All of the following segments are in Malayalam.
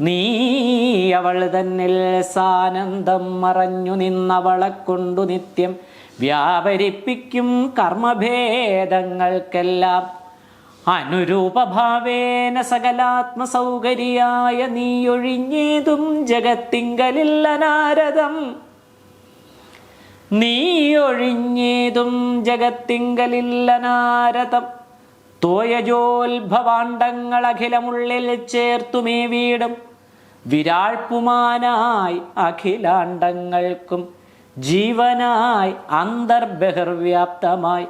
നീ അവൾ തന്നിൽ സാനന്ദം മറഞ്ഞു നിന്നവളെ കൊണ്ടു നിത്യം വ്യാപരിപ്പിക്കും കർമ്മഭേദങ്ങൾക്കെല്ലാം അനുരൂപഭാവേന സകലാത്മസൗകര്യായ നീയൊഴിഞ്ഞേതും ജഗത്തിങ്കലില്ല നാരദം. നീയൊഴിഞ്ഞേതും ജഗത്തിങ്കലില്ല നാരദം. തോയജോത്ഭവാണ്ഡങ്ങൾ അഖിലമുള്ളിൽ ചേർത്തുമേ വീടും വിരാൾപുമാനായി അഖിലാണ്ഡങ്ങൾക്കും ജീവനായി അന്തർബഹിർവ്യാപ്തമായി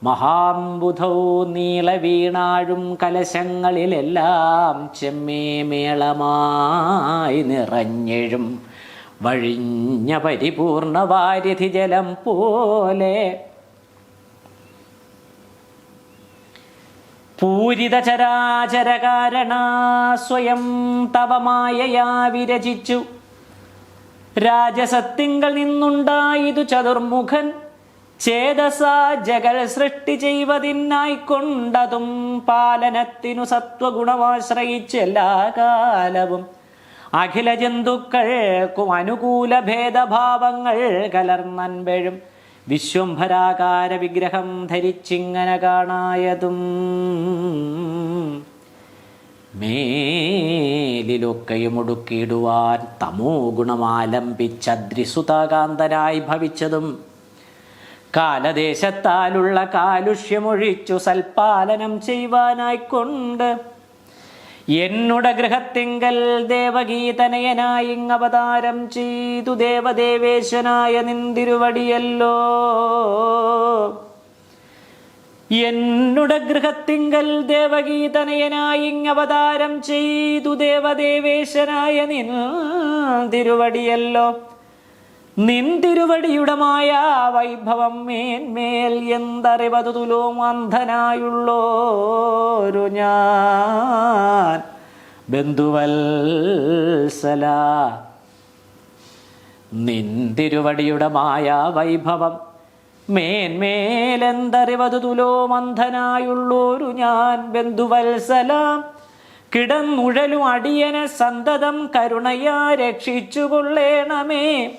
മഹാംബുധൗ നീളവീണാഴും കലശങ്ങളിലെല്ലാം ചെമ്മേ മേളമായി നിറഞ്ഞെഴും വഴിഞ്ഞ പരിപൂർണ വാര്യധി ജലം പോലെ പൂരിത ചരാചര കാരണ സ്വയം തവമായയാ വിരചിച്ചു രാജസത്തിങ്കൽ നിന്നുണ്ടായതു ചതുർമുഖൻ ചേതസാ ജഗൽ സൃഷ്ടി ചെയ്വതിനായിക്കൊണ്ടതും പാലനത്തിനു സത്വഗുണമാശ്രയിച്ച് എല്ലാ കാലവും അഖില ജന്തുക്കൾക്കും അനുകൂല ഭേദഭാവങ്ങൾ കലർന്നൻപഴും വിശ്വംഭരാകാര വിഗ്രഹം ധരിച്ചിങ്ങനെ കാണായതും മേലിലൊക്കെയും ഒടുക്കിയിടുവാൻ തമോ ഗുണമാലംബിച്ചദ്രിസുതാകാന്തനായി ഭവിച്ചതും കാലദേശത്താലുള്ള കാലുഷ്യമൊഴിച്ചു സൽപാലനം ചെയ്യുവാനായിക്കൊണ്ട് എന്നുട ഗൃഹത്തിങ്കൽ ദേവഗീതനയനായി അവതാരം ചെയ്തു ദേവദേവേശനായ നിന്തിരുവടിയല്ലോ. എന്നുട ഗൃഹത്തിങ്കൽ ദേവഗീതനയനായി അവതാരം ചെയ്തു ദേവദേവേശനായ നിന്തിരുവടിയല്ലോ. നിന്തിരുവടിയുടമായ വൈഭവം മേന്മേൽ എന്തറിവതു തുലോം അന്ധനായുള്ളോരു ഞാൻ ബന്ധുവത്സല. നിന്തിരുവടിയുടമായ വൈഭവം മേന്മേലെന്തറിവതു തുലോം അന്ധനായുള്ളോരു ഞാൻ ബന്ധുവത്സല. കിടന്നുഴലും അടിയനെ സന്തതം കരുണയാ രക്ഷിച്ചു കൊള്ളേണമേ.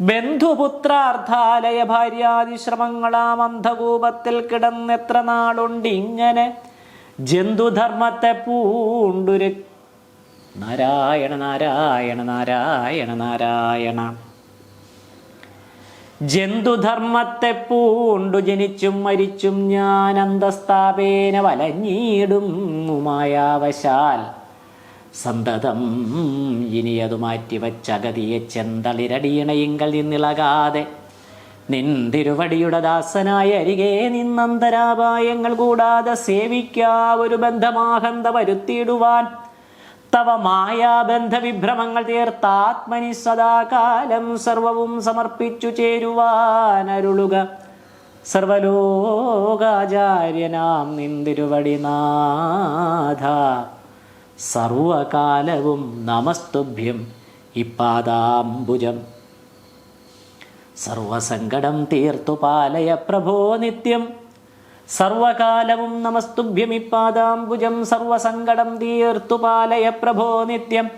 ബന്ധുപുത്രാർത്ഥാലയ ഭാര്യാദിശ്രമങ്ങളാം അന്ധകൂപത്തിൽ കിടന്നെത്ര നാളുണ്ട് ഇങ്ങനെ ജന്തുധർമ്മത്തെ പൂണ്ടുരു. നാരായണ നാരായണ നാരായണ നാരായണ. ജന്തുധർമ്മത്തെ പൂണ്ടു ജനിച്ചും മരിച്ചും ഞാൻ അന്തസ്ഥാപേന വലഞ്ഞിടും മായാവശാൽ സന്തതം ഇനിയതു മാറ്റിവച്ചഗതിയെ ചെന്തളിരടിയണയിങ്കൽ നിന്നിളകാതെ നിന്തിരുവടിയുടെ ദാസനായ അരികെ നിന്നന്തരാപായങ്ങൾ കൂടാതെ സേവിക്കാവൊരു ബന്ധമാഹന്ത വരുത്തിയിടുവാൻ തവ മായാബന്ധവിഭ്രമങ്ങൾ തീർത്താത്മനി സദാകാലം സർവവും സമർപ്പിച്ചു ചേരുവാൻ അരുളുക. സർവലോകാചാര്യനാം നിന്തിരുവടിനാഥ സർവകാലവും നമസ്തുഭ്യം ഇപ്പാദാംബുജം. സർവസങ്കടം തീർത്തു പാലയ പ്രഭോ നിത്യം. സർവകാലവും നമസ്തുഭ്യം ഇപ്പാദാംബുജം. സർവസങ്കടം തീർത്തു പാലയ പ്രഭോ നിത്യം.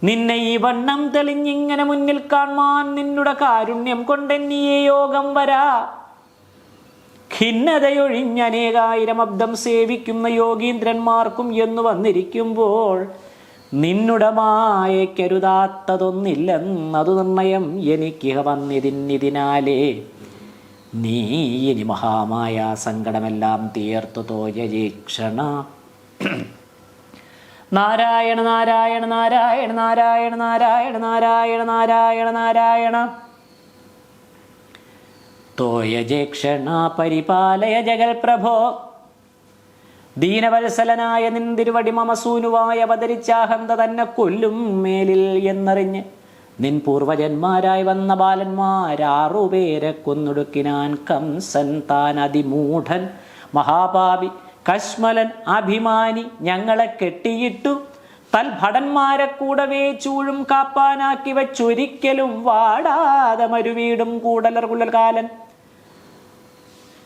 നിന്നെ ഈ വണ്ണം തെളിഞ്ഞിങ്ങനെ മുന്നിൽ കാണുവാൻ നിന്നുടെ കാരുണ്യം കൊണ്ടെന്നിയെ യോഗം വരാ. ഖിന്നതയൊഴിഞ്ഞനേകായിരം അബ്ദം സേവിക്കുന്ന യോഗീന്ദ്രന്മാർക്കും എന്നു വന്നിരിക്കുമ്പോൾ നിന്നുടെ മായക്കരുതാത്തതൊന്നില്ലെന്നതു നിർണയം എനിക്കിഹ വന്നിതിനാലേ നീ ഇനി മഹാമായ സങ്കടമെല്ലാം തീർത്തു തോയജീക്ഷണ. നാരായണ നാരായണ നാരായണ നാരായണ നാരായണ നാരായണ നാരായണ നാരായണ. തോയജേക്ഷണ പരിപാലയ ജഗൽപ്രഭോ. ദീനവത്സലനായ നിന്തിരുവടി മമസൂനുവായി അവതരിച്ചാഹന്ത തന്നെ കൊല്ലും മേലിൽ എന്നറിഞ്ഞ് നിൻ പൂർവജന്മാരായി വന്ന ബാലന്മാരാറുപേരെ കൊന്നൊടുക്കിനാൻ കംസൻ. താൻ അതിമൂഢൻ മഹാപാപി കശ്മലൻ അഭിമാനി ഞങ്ങളെ കെട്ടിയിട്ടു തൽഭടന്മാരെ കൂടവേ ചൂഴും കാപ്പാനാക്കി വച്ചൊരിക്കലും വാടാതെ മരുവീടും കൂടലർ കുലകാലൻ.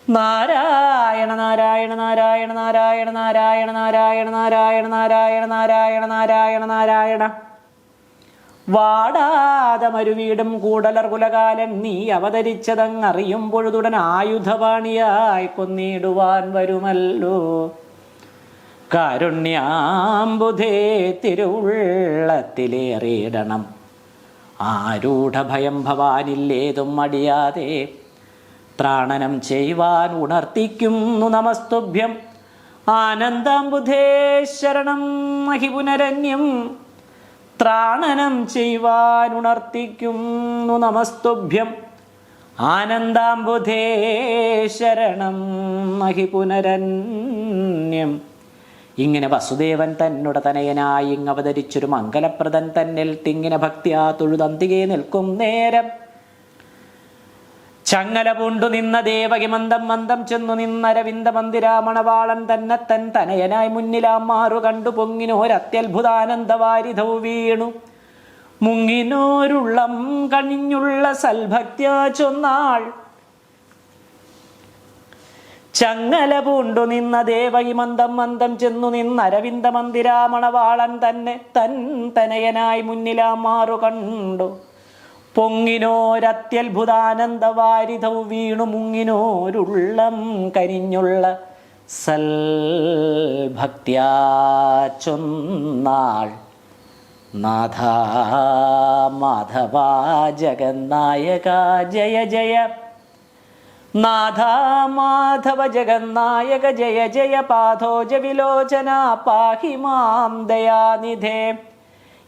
നാരായണ നാരായണ നാരായണ നാരായണ നാരായണ നാരായണ നാരായണ നാരായണ നാരായണ നാരായണ നാരായണ. വാടാതെ മരുവീടും കൂടലർ കുലകാലൻ നീ അവതരിച്ചതങ്ങറിയുമ്പൊഴുതുടൻ ആയുധപാണിയായി കൊന്നിടുവാൻ വരുമല്ലോ. കാരുണ്യാംബുധേ തിരുവുള്ളത്തിലേറിയിടണം. ആരൂഢഭയം ഭവാനില്ലേതും അടിയാതെ ത്രാണനം ചെയ്യുവാൻ ഉണർത്തിക്കുന്നു നമസ്തുഭ്യം. ആനന്ദാംബുധേ ശരണം മഹി പുനരന്യം. ത്രാണനം ചെയ്യുവാൻ ഉണർത്തിക്കുന്നു നമസ്തുഭ്യം. ആനന്ദാംബുധേ ശരണം മഹി പുനരന്യം. ഇങ്ങനെ വസുദേവൻ തന്നുടെ തനയനായി ഇങ്ങവതരിച്ചൊരു മംഗലപ്രദൻ തന്നിൽ തിങ്ങിന ഭക്തിയാ തൊഴുതന്തികെ നിൽക്കും നേരം ചങ്ങല പൂണ്ടു നിന്ന ദേവകി മന്ദം മന്ദം ചെന്നു നിന്നരവിന്ദ മന്ദിരാമണവാളൻ തന്നെ തൻ തനയനായി മുന്നിലാം മാറു കണ്ടു പൊങ്ങിനോരത്യത്ഭുതാനന്ദവാരിധൗ വീണു. മുങ്ങിനോരുള്ളം കണിഞ്ഞുള്ള സൽഭക്ത്യാ ചൊന്നാൾ. ചങ്ങല പൂണ്ടു നിന്ന ദേവകി മന്ദം മന്ദം ചെന്നു നിന്നരവിന്ദ മന്ദിരാമണവാളൻ തന്നെ തൻ തനയനായി മുന്നിലാം മാറു കണ്ടു പൊങ്ങിനോരത്യത്ഭുതാനന്ദവാരിധൗ വീണു. മുങ്ങിനോരുള്ളം കരിഞ്ഞുള്ള സൽഭക്ത്യാ ചൊന്നാൾ. നാഥ മാധവ ജഗന്നായക ജയ ജയ. നാഥ മാധവ ജഗന്നായക ജയ ജയ. പാഥോജ വിലോചന പാഹി മാം ദയാനിധേ.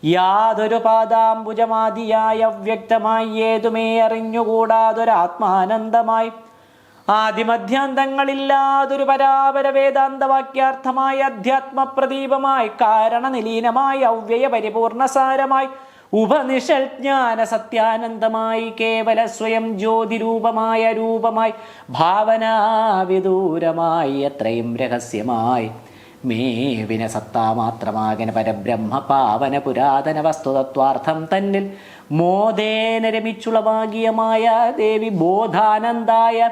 യാതൊരു പാദാംബുജമാദിയായ അവ്യക്തമായി ഏതുമേ അറിഞ്ഞുകൂടാതൊരാത്മാനന്ദമായി ആദിമധ്യാന്തങ്ങളില്ലാതൊരു പരാപര വേദാന്തവാക്യാർത്ഥമായി അധ്യാത്മപ്രദീപമായി കാരണനിലീനമായി അവ്യയ പരിപൂർണസാരമായി ഉപനിഷൽ ജ്ഞാന സത്യാനന്ദമായി കേവല സ്വയം ജ്യോതിരൂപമായ രൂപമായി ഭാവനാവിദൂരമായി എത്രയും രഹസ്യമായി മേവിന സത്താമാത്രമാകന പരബ്രഹ്മ പാവന പുരാതന വസ്തുതത്വാർത്ഥം തന്നിൽ മോദേന രമിച്ചുളവാകിയമായ ദേവി ബോധാനന്ദായ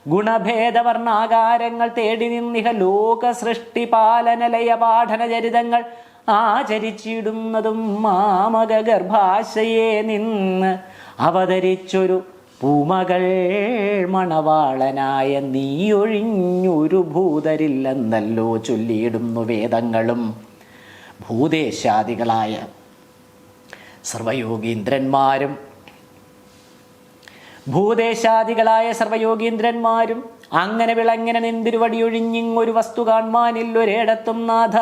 ഗുണഭേദവർണാകാരങ്ങൾ തേടി നിന്നിഹ ലോക സൃഷ്ടി പാലനലയ പാഠന ചരിതങ്ങൾ ആചരിച്ചിടുന്നതും മാമക ഗർഭാശയെ നിന്ന് അവതരിച്ചൊരു പൂമകൾ മണവാളനായ നീയൊഴിഞ്ഞൊരു ഭൂതരില്ലെന്നല്ലോ ചൊല്ലിയിടുന്നു വേദങ്ങളും. ഭൂതേശാദികളായ സർവയോഗീന്ദ്രന്മാരും അങ്ങനെ വിളങ്ങനെ നിന്തിരുവടിയൊഴിഞ്ഞിങ്ങൊരു വസ്തു കാൺമാനില്ലൊരിടത്തും നാഥ.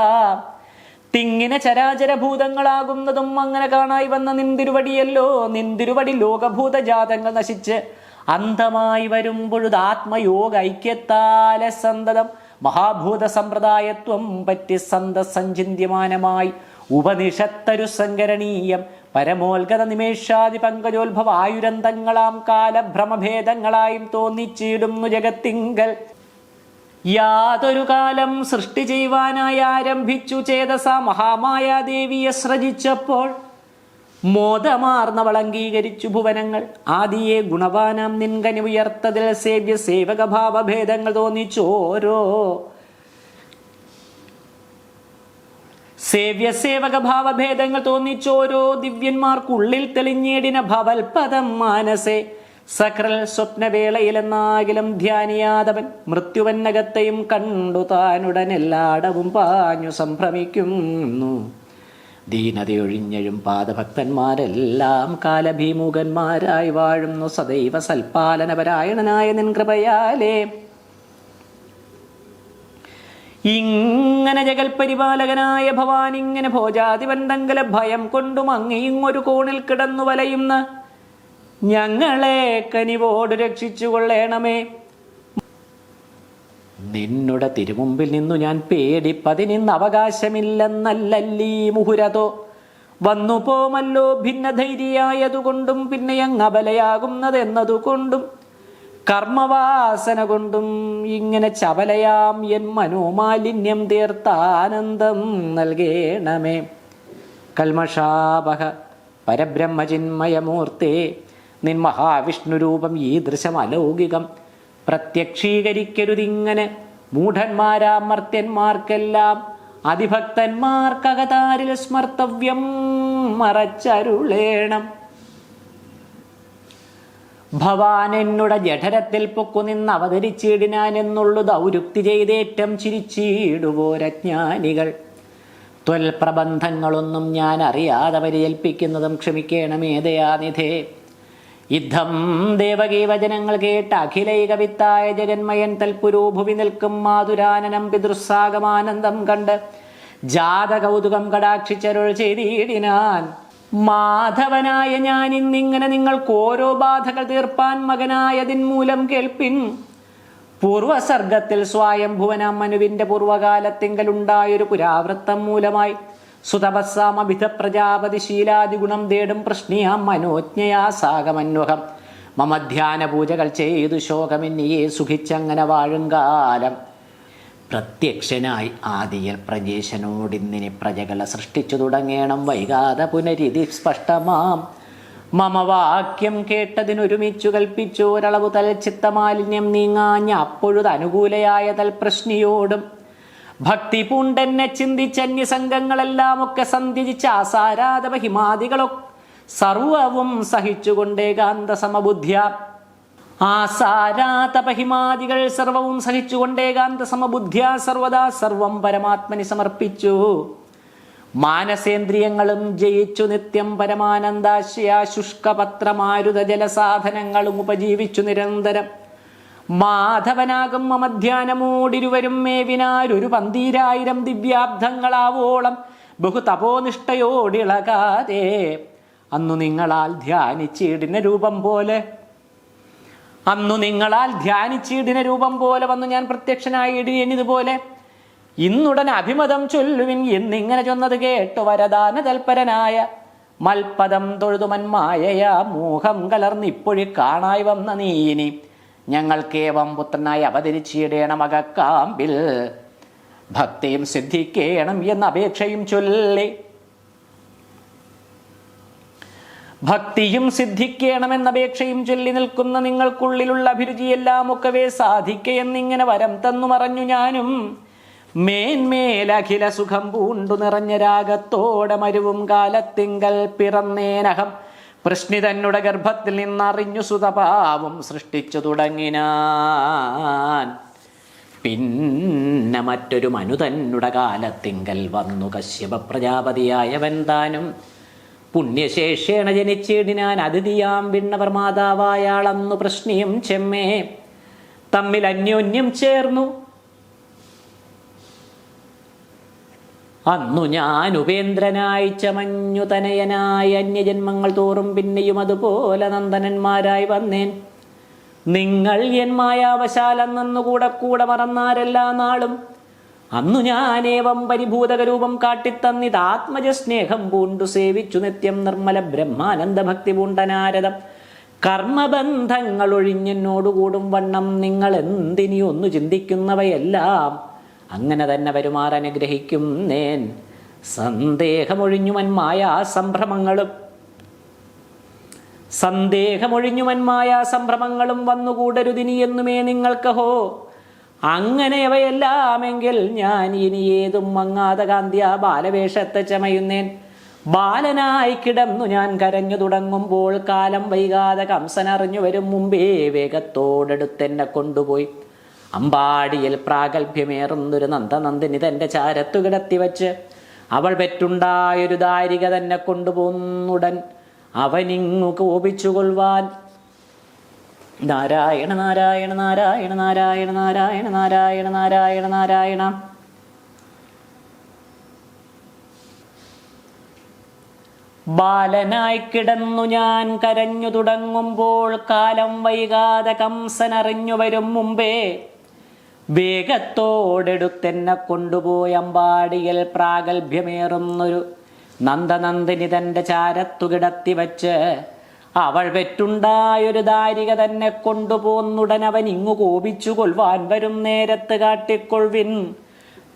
തിങ്ങിന ചരാചരഭൂതങ്ങളാകുന്നതും അങ്ങനെ കാണായി വന്ന നിന്തിരുവടിയല്ലോ. നിന്തിരുവടി ലോകഭൂതജാതങ്ങൾ നശിച്ച് അന്തമായി വരുമ്പൊഴുത് ആത്മയോഗ ഐക്യത്താലെ സന്തതം മഹാഭൂത സമ്പ്രദായത്വം പറ്റി സന്തസഞ്ചിന്യമാനമായി ഉപനിഷത്തരു സങ്കരണീയം പരമോൽഗത നിമേഷാദി പങ്കജോത്ഭവായുരന്തങ്ങളാം കാലഭ്രമഭേദങ്ങളായും തോന്നിച്ചിടുന്നു ജഗത്തിങ്കൽ. യാതൊരു കാലം സൃഷ്ടി ചെയ്യുവാനായി ആരംഭിച്ചു ചേതസ മഹാമായാദേവിയെ സൃജിച്ചപ്പോൾ മോദമാർന്നവൾ അംഗീകരിച്ചു ഭുവനങ്ങൾ. ആദിയെ ഗുണവാനാം നിൻകനി ഉയർത്തതിൽ സേവ്യ സേവകഭാവഭേദങ്ങൾ തോന്നിച്ചോരോ ദിവ്യന്മാർക്കുള്ളിൽ തെളിഞ്ഞേടിന ഭവൽപദം മാനസേ. സക്രൽ സ്വപ്നവേളയിലെന്നാകിലും ധ്യാനിയാതവൻ മൃത്യുവന്നകത്തെയും കണ്ടു താനുടനെല്ലാടവും പാഞ്ഞു സംഭ്രമിക്കുന്നു. ദീനതയൊഴിഞ്ഞഴും പാദഭക്തന്മാരെല്ലാം കാലഭീമുഖന്മാരായി വാഴുന്നു സദൈവ സൽപാലനപരായണനായ നിൻ കൃപയാലേ. ഇങ്ങനെ ജഗൽപരിപാലകനായ ഭവാൻ ഇങ്ങനെ ഭോജാതിബന്ധങ്കല ഭയം കൊണ്ടും അങ്ങയിങ്ങൊരു കോണിൽ കിടന്നു വലയുന്ന ഞങ്ങളെ കനിവോട് രക്ഷിച്ചു കൊള്ളേണമേ. നിന്നുടെ തിരുമുമ്പിൽ നിന്നു ഞാൻ പേടിപ്പതിനിന്ന് അവകാശമില്ലെന്നല്ലല്ലീ മുഹുരതോ വന്നു പോമല്ലോ ഭിന്നധൈര്യായതുകൊണ്ടും പിന്നെ അങ്ങബലയാകുന്നതെന്നതുകൊണ്ടും കർമ്മവാസന കൊണ്ടും ഇങ്ങനെ ചപലയാം എൻ മനോമാലിന്യം തീർത്താനന്ദം നൽകേണമേ. കൽമഷാപഹ പരബ്രഹ്മചിന്മയമൂർത്തേ നിൻ മഹാവിഷ്ണുരൂപം ഈ ദൃശം അലൗകികം പ്രത്യക്ഷീകരിക്കരുതിങ്ങനെ മൂഢന്മാരാമർത്യന്മാർക്കെല്ലാം അതിഭക്തന്മാർക്കകതാരിൽ സ്മർത്തവ്യം മറച്ചരുളേണം. ഭവാൻ എന്നുടെ ജഠരത്തിൽ പൊക്കുനിന്ന് അവതരിച്ചിടിനാൻ എന്നുള്ളു ദൗരുക്തി ചെയ്തേറ്റം ചിരിച്ചിടുവോരജ്ഞാനികൾ. ത്വൽപ്രബന്ധങ്ങളൊന്നും ഞാൻ അറിയാതെ പരിചൽപ്പിക്കുന്നതും ക്ഷമിക്കണമേ ദയാനിധേ. യുദ്ധം ദേവകീ വചനങ്ങൾ കേട്ട് അഖിലൈകവിത്തായ ജഗന്മയൻ തൽപുരോഭുവി നിൽക്കും മാതുരാനനം പിതൃസാഗമാനന്ദം കണ്ട് ജാതകൗതുകം കടാക്ഷിച്ചരുൾ ചെയ്തിടിനാൻ. മാധവനായ ഞാൻ ഇന്നിങ്ങനെ നിങ്ങൾക്ക് ഓരോ ബാധകൾ തീർപ്പാൻ മകനായതിൻ മൂലം കേൾപ്പിൻ. പൂർവസർഗത്തിൽ സ്വയംഭുവനാം മനുവിന്റെ പൂർവകാലത്തിങ്കലുണ്ടായൊരു പുരാവൃത്തം മൂലമായി സുതപസ്സാമഭിധ പ്രജാപതി ശീലാദി ഗുണം തേടും പ്രശ്നിയാം മനോജ്ഞയാ സാഗമന്വഹം മമ ധ്യാന പൂജകൾ ചെയ്തു ശോകമെന്നിയെ സുഖിച്ചങ്ങനെ വാഴുംകാലം. പ്രത്യക്ഷനായി ആദിയൽ പ്രജേശനോടിന്നിനി പ്രജകളെ സൃഷ്ടിച്ചു തുടങ്ങേണം വൈകാതെ പുനരിതി സ്പഷ്ടമാം. മമ വാക്യം കേട്ടതിനൊരുമിച്ചു കൽപ്പിച്ചോരളവു തൽച്ചിത്തമാലിന്യം നീങ്ങാഞ്ഞ അപ്പോഴുത് അനുകൂലയായ തൽപ്രശ്നിയോടും ഭക്തി പൂണ്ടെന്നെ ചിന്തിച്ചന്യസംഘങ്ങളെല്ലാം ഒക്കെ സന്ധ്യജിച്ച ആസാരാധവ ഹിമാദികളൊ സർവവും സഹിച്ചുകൊണ്ടേകാന്ത സമബുദ്ധ്യ. ആസാരാതപഹിമാദികൾ സർവവും സഹിച്ചുകൊണ്ടേകാന്ത സമബുദ്ധ്യ സർവദാ സർവം പരമാത്മനി സമർപ്പിച്ചു. മാനസേന്ദ്രിയങ്ങളും ജയിച്ചു നിത്യം പരമാനന്ദാശയ ശുഷ്കപത്രമാരുത ജലസാധനങ്ങളും ഉപജീവിച്ചു നിരന്തരം. മാധവനാകും മമധ്യാനമോടിരുവരും മേവിനാരൊരു 12000 ദിവ്യാബ്ദങ്ങളാവോളം ബഹുതപോനിഷ്ഠയോടിളകാതെ അന്നു നിങ്ങളാൽ ധ്യാനിച്ചിടിന രൂപം പോലെ വന്നു ഞാൻ പ്രത്യക്ഷനായി എന്നിതുപോലെ ഇന്നുടൻ അഭിമതം ചൊല്ലുവിൻ എന്നിങ്ങനെ ചൊന്നത് കേട്ടു വരദാന തൽപരനായ മൽപദം തൊഴുതുമന്മായയാ മോഹം കലർന്നിപ്പൊഴി കാണായി വന്ന നീനി ഞങ്ങൾക്കേവം പുത്രനായി അവതരിച്ചിടേണം അകക്കാമ്പിൽ. ഭക്തിയും സിദ്ധിക്കേണം എന്ന അപേക്ഷയും ചൊല്ലി ഭക്തിയും സിദ്ധിക്കണമെന്നപേക്ഷയും ചൊല്ലി നിൽക്കുന്ന നിങ്ങൾക്കുള്ളിലുള്ള അഭിരുചിയെല്ലാം ഒക്കവേ സാധിക്കയെന്നിങ്ങനെ വരം തന്നു മറഞ്ഞു ഞാനും. മേന്മേലഖില സുഖം പൂണ്ടു നിറഞ്ഞ രാഗത്തോടെ മരുവും കാലത്തിങ്കൽ പിറന്നേനഹം പ്രശ്നി തന്നുടെ ഗർഭത്തിൽ നിന്നറിഞ്ഞു സുതപാവും സൃഷ്ടിച്ചു തുടങ്ങിനാൻ. പിന്നെ മറ്റൊരു മനു തന്നുടെ കാലത്തിങ്കൽ വന്നു കശ്യപ പ്രജാപതിയായവൻ താനും പുണ്യശേഷേണ ജനിച്ചിടിനാൻ. അതിഥിയാം വിണ്ണവർ മാതാവായാളന്നു പ്രശ്നിയും ചെമ്മേ തമ്മിൽ അന്യോന്യം ചേർന്നു. അന്നു ഞാൻ ഉപേന്ദ്രനായി ചമഞ്ഞു തനയനായി അന്യജന്മങ്ങൾ തോറും പിന്നെയും അതുപോലെ നന്ദനന്മാരായി വന്നേൻ. നിങ്ങൾ എൻ മായാവശാലെന്നു കൂടെ മറന്നാരെല്ലാ നാളും അന്നു ഞാനേവം പരിഭൂതകരൂപം കാട്ടിത്തന്നിതാത്മജസ്നേഹം പൂണ്ടു സേവിച്ചു നിത്യം നിർമ്മല ബ്രഹ്മാനന്ദ ഭക്തി പൂണ്ടനാരദം. കർമ്മബന്ധങ്ങൾ ഒഴിഞ്ഞെന്നോടുകൂടും വണ്ണം നിങ്ങൾ എന്തിനി ഒന്നു ചിന്തിക്കുന്നവയെല്ലാം അങ്ങനെ തന്നെ വരുമാറനുഗ്രഹിക്കും നേൻ. സന്ദേഹമൊഴിഞ്ഞുമൻ മായാസംഭ്രമങ്ങളും വന്നുകൂടരുതിനി എന്നുമേ നിങ്ങൾക്കഹോ. അങ്ങനെയവയെല്ലാമെങ്കിൽ ഞാൻ ഇനി ഏതും മങ്ങാതെ കാന്ത്യ ബാലവേഷത്തെ ചമയുന്നേൻ. ബാലനായി കിടന്നു ഞാൻ കരഞ്ഞു തുടങ്ങുമ്പോൾ കാലം വൈകാതെ കംസനറിഞ്ഞു വരും മുമ്പേ വേഗത്തോടെടുത്തെന്നെ കൊണ്ടുപോയി അമ്പാടിയിൽ പ്രാഗൽഭ്യമേറുന്നൊരു നന്ദനന്ദിനി തന്റെ ചാരത്തു കിടത്തി വച്ച് അവൾ പെറ്റുണ്ടായൊരു ദാരിക തന്നെ കൊണ്ടുപോന്നുടൻ അവനിങ്ങു കോപിച്ചുകൊള്ളുവാൻ. നാരായണ നാരായണ നാരായണ നാരായണ നാരായണ നാരായണ നാരായണ നാരായണ. ബാലനായി കിടന്നു ഞാൻ കരഞ്ഞു തുടങ്ങുമ്പോൾ കാലം വൈകാതെ കംസനറിഞ്ഞു വരും മുമ്പേ വേഗത്തോടെടുത്തെന്നെ കൊണ്ടുപോയി അമ്പാടിയിൽ പ്രാഗൽഭ്യമേറുന്നൊരു നന്ദനന്ദിനി തന്റെ ചാരത്തു കിടത്തി വച്ച് അവൾ പെറ്റുണ്ടായൊരു ദാരിക തന്നെ കൊണ്ടുപോന്നുടൻ അവൻ ഇങ്ങു കോപിച്ചു കൊൽവാൻ വരും നേരത്ത് കാട്ടിക്കൊൾവിൻ.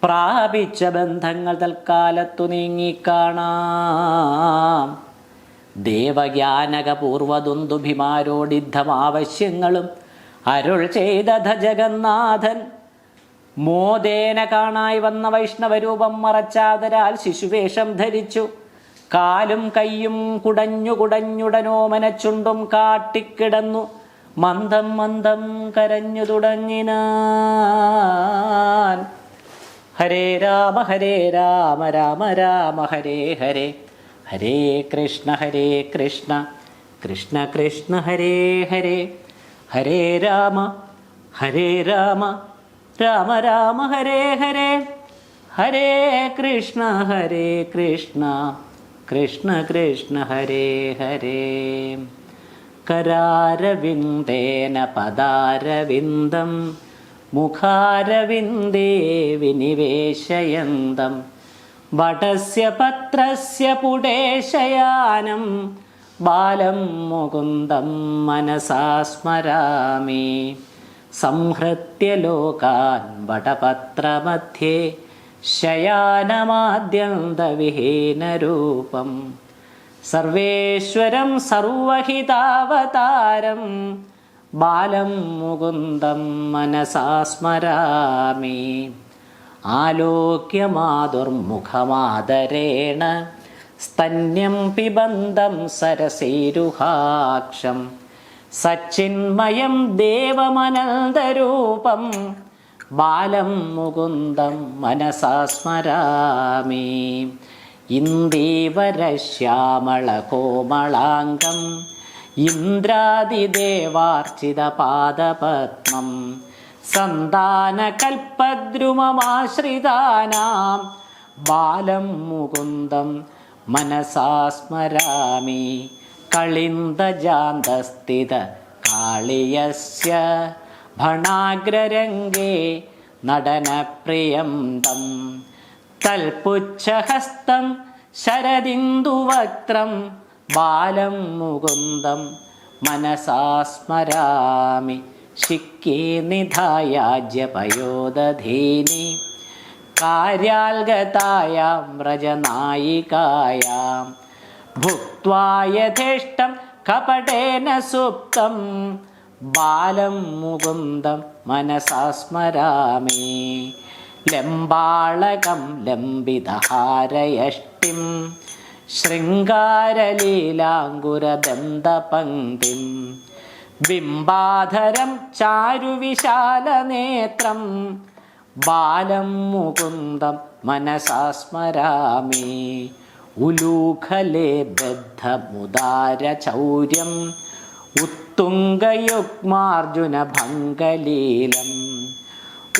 പ്രാപിച്ച ബന്ധങ്ങൾ തൽക്കാലത്തു നീങ്ങിക്കാണാം. ദേവജ്ഞാനകപൂർവദുന്ദുഭിമാരോടിദ്ധമാവശ്യങ്ങളും അരുൾ ചെയ്തധ ജഗന്നാഥൻ. മോദേന കാണായി വന്ന വൈഷ്ണവരൂപം മറച്ചാതരാൽ ശിശുവേഷം ധരിച്ചു. കാലും കയ്യും കുടഞ്ഞുടനോമനച്ചുണ്ടും കാട്ടിക്കിടന്നു മന്ദം മന്ദം കരഞ്ഞു തുടങ്ങിനാൻ. ഹരേ രാമ രാമ രാമ ഹരേ ഹരേ, ഹരേ കൃഷ്ണ കൃഷ്ണ കൃഷ്ണ ഹരേ ഹരേ, ഹരേ രാമ രാമ രാമ ഹരേ ഹരേ, ഹരേ കൃഷ്ണ കൃഷ്ണ കൃഷ്ണ ഹരേ ഹരേ. കരാരവിന്ദേന പദാരവിന്ദം മുഖാരവിന്ദേ വിനിവേശയന്തം വടസ്യ പത്രസ്യ പുടേശയാനം ബാലം മുകുന്ദം മനസാ സ്മരാമി. സംഹൃത്യ ലോകാൻ വടപത്രമധ്യേ ശയാനമാദ്യന്തവിഹീനരൂപം സർവേശ്വരം സർവഹിതാവതാരം ബാലം മുകുന്ദം മനസാ സ്മരാമി. ആലോക്യ മാതുർമുഖമാദരേണ സ്തന്യം പിബന്തം സരസീരുഹാക്ഷം സച്ചിന്മയം ദേവമനന്തരൂപം ബാലം മുകുന്ദം മനസാ സ്മരാമി. ഇന്ദീവരശ്യാമളകോമളാംഗം ഇന്ദ്രാദിദേവാർച്ചിതപാദപത്മം സന്താനകൽപദ്രുമമാശ്രിതാനാം ബാലം മുകുന്ദം മനസാ സ്മരാമി. കളിന്ദജാന്തസ്ഥിത കാളിയസ്യ ഭണാഗ്രരംഗേ നടനപ്രിയം തം തൽപുച്ഛഹസ്തം ശരദിന്ദുവക്ത്രം ബാലം മുകുന്ദം മനസാ സ്മരാമി. ശിക്കേ നിധായാജ്യപയോദധീനി കാര്യാൽഗതായാം വ്രജനായികായാം ഭുക്ത്വാ യഥേഷ്ടം കപടേന സുപ്തം ബാലം മുകുന്ദം മനസാ സ്മരാമി. ലംബാളകം ലംബിതഹാരയഷ്ടിം ശൃംഗാരലീലാങ്കുരദന്തപംക്തിം ബിംബാധരം ചാരുവിശാലനേത്രം ബാലം മുകുന്ദം മനസാ സ്മരാമി. ഉലൂഖലേ ബദ്ധമുദാരചൗര്യം ഉത്തുംഗയുഗ്മാർജുനഭംഗലീലം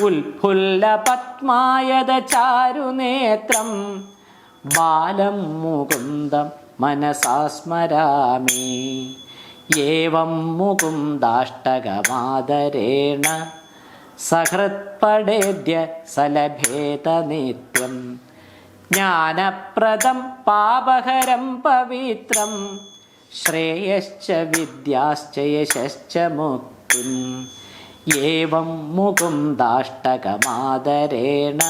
ഉൽഫുല്ലപത്മായതചാരുനേത്രം ബാലം മുകുന്ദം മനസാ സ്മരാമി. ഏവം മുകുന്ദാഷ്ടകമാദരേണ സഹൃത്പടേദ്യ സലഭേത നിത്യം ജ്ഞാനപ്രദം പാപഹരം പവിത്രം ശ്രേയശ്ച വിദ്യാശ്ച യശശ്ച മുക്തിം. ഏവം മുകുന്ദാഷ്ടകമാദരേണ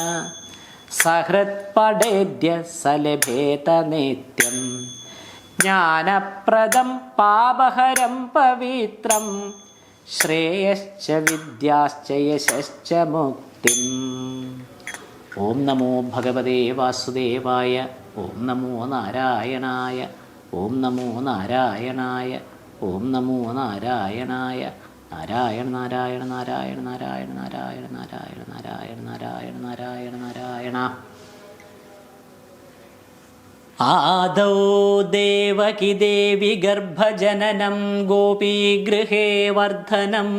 സഹൃത്പടേദ്യ സലഭേത നിത്യം ജ്ഞാനപ്രദം പാപഹരം പവിത്രം ശ്രേയശ്ച വിദ്യാശ്ച യശശ്ച മുക്തിം. ഓം നമോ ഭഗവതേ വാസുദേവായ. ഓം നമോ നാരായണായ. ഓം നമോ നാരായണായ. ഓം നമോ നാരായണായ. നാരായണ നാരായണ നാരായണ നാരായണ നാരായണ നാരായണ നാരായണ നാരായണ നാരായണ നാരായണ. ആദൗ ദേവകി ദേവി ഗർഭജനനം ഗോപീഗൃഹേ വർദ്ധനം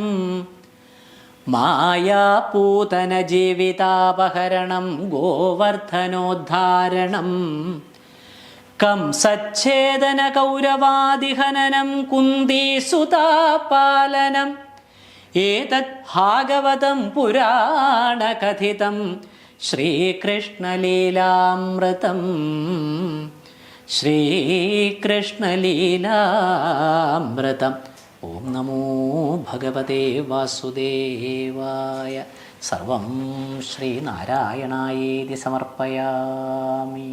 മായാപൂതന ജീവിതാപഹരണം ഗോവർദ്ധനോദ്ധാരണം കംസച്ഛേദന കൗരവാദിഹനനം കുന്ദീസുതാപാലനം ഏതത് ഭാഗവതം പുരാണകഥിതം ശ്രീകൃഷ്ണലീലാമൃതം ശ്രീകൃഷ്ണലീലാമൃതം. ഓം നമോ ഭഗവതേ വാസുദേവായ. സർവം ശ്രീനാരായണായേതി സമർപ്പയാമി.